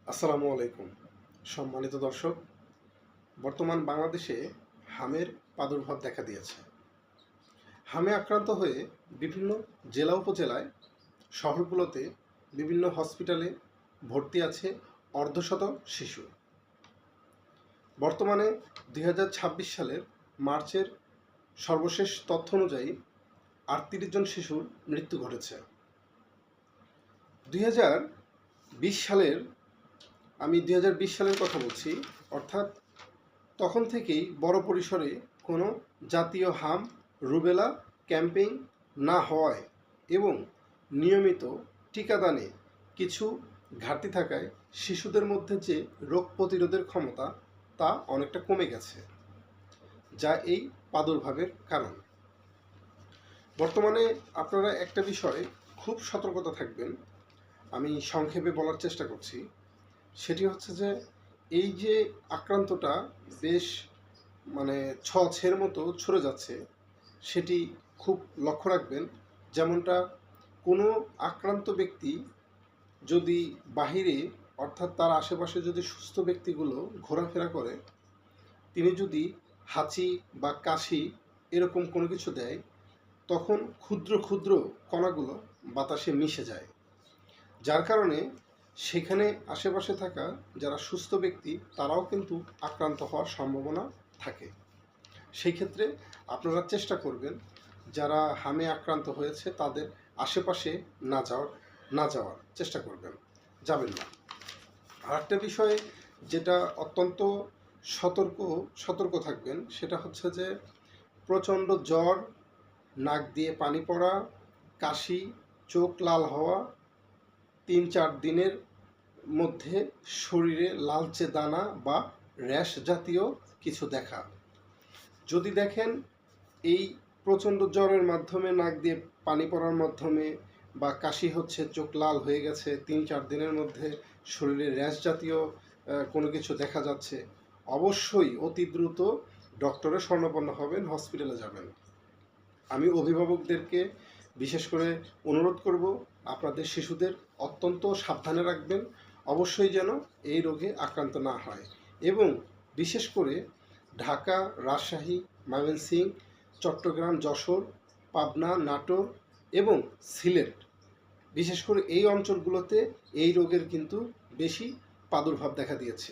আসসালামু আলাইকুম সম্মানিত দর্শক। বর্তমান বাংলাদেশে হামের প্রাদুর্ভাব দেখা দিয়েছে। হামে আক্রান্ত হয়ে বিভিন্ন জেলা উপজেলায় শহরগুলোতে বিভিন্ন হসপিটালে ভর্তি আছে অর্ধশত শিশু। বর্তমানে 2026 সালের মার্চের সর্বশেষ তথ্য অনুযায়ী 38 জন শিশুর মৃত্যু ঘটেছে। 2020 সালের আমি 2020 সালের কথা বলছি, অর্থাৎ তখন থেকেই বড় পরিসরে কোনো জাতীয় হাম রুবেলা ক্যাম্পেইন না হওয়ায় এবং নিয়মিত টিকাদানে কিছু ঘাটতি থাকায় শিশুদের মধ্যে যে রোগ প্রতিরোধের ক্ষমতা তা অনেকটা কমে গেছে, যা এই প্রাদুর্ভাবের কারণ। বর্তমানে আপনারা একটা বিষয়ে খুব সতর্কতা থাকবেন, আমি সংক্ষেপে বলার চেষ্টা করছি। সেটি হচ্ছে যে এই যে আক্রান্তটা বেশ ছের মতো ছড়ে যাচ্ছে, সেটি খুব লক্ষ্য রাখবেন। যেমনটা কোনো আক্রান্ত ব্যক্তি যদি বাহিরে অর্থাৎ তার আশেপাশে যদি সুস্থ ব্যক্তিগুলো ঘোরাফেরা করে, তিনি যদি হাঁচি বা কাশি এরকম কোনো কিছু দেয়, তখন ক্ষুদ্র ক্ষুদ্র কণাগুলো বাতাসে মিশে যায়, যার কারণে সেখানে আশেপাশে থাকা যারা সুস্থ ব্যক্তি তারাও কিন্তু আক্রান্ত হওয়ার সম্ভাবনা থাকে। সেই ক্ষেত্রে আপনারা চেষ্টা করবেন যারা হামে আক্রান্ত হয়েছে তাদের আশেপাশে না যাওয়ার চেষ্টা করবেন, যাবেন না। আর একটা বিষয় যেটা অত্যন্ত সতর্ক থাকবেন, সেটা হচ্ছে যে প্রচণ্ড জ্বর, নাক দিয়ে পানি পড়া, কাশি, চোখ লাল হওয়া, 3-4 দিনের মধ্যে শরীরে লালচে দানা বা র্যাশ জাতীয় কিছু দেখা। যদি দেখেন এই প্রচণ্ড জ্বরের মাধ্যমে, নাক দিয়ে পানি পড়ার মাধ্যমে বা কাশি হচ্ছে, চোখ লাল হয়ে গেছে, 3-4 দিনের মধ্যে শরীরে র্যাশ জাতীয় কোনো কিছু দেখা যাচ্ছে, অবশ্যই অতি দ্রুত ডক্টরের শরণাপন্ন হবেন, হসপিটালে যাবেন। আমি অভিভাবকদেরকে বিশেষ করে অনুরোধ করব, আপনাদের শিশুদের অত্যন্ত সাবধানে রাখবেন, অবশ্যই যেন এই রোগে আক্রান্ত না হয়। এবং বিশেষ করে ঢাকা, রাজশাহী, ময়মনসিংহ, চট্টগ্রাম, যশোর, পাবনা, নাটোর এবং সিলেট, বিশেষ করে এই অঞ্চলগুলোতে এই রোগের কিন্তু বেশি প্রাদুর্ভাব দেখা দিয়েছে।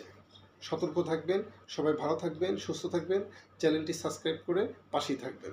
সতর্ক থাকবেন, সবাই ভালো থাকবেন, সুস্থ থাকবেন, চ্যানেলটি সাবস্ক্রাইব করে পাশেই থাকবেন।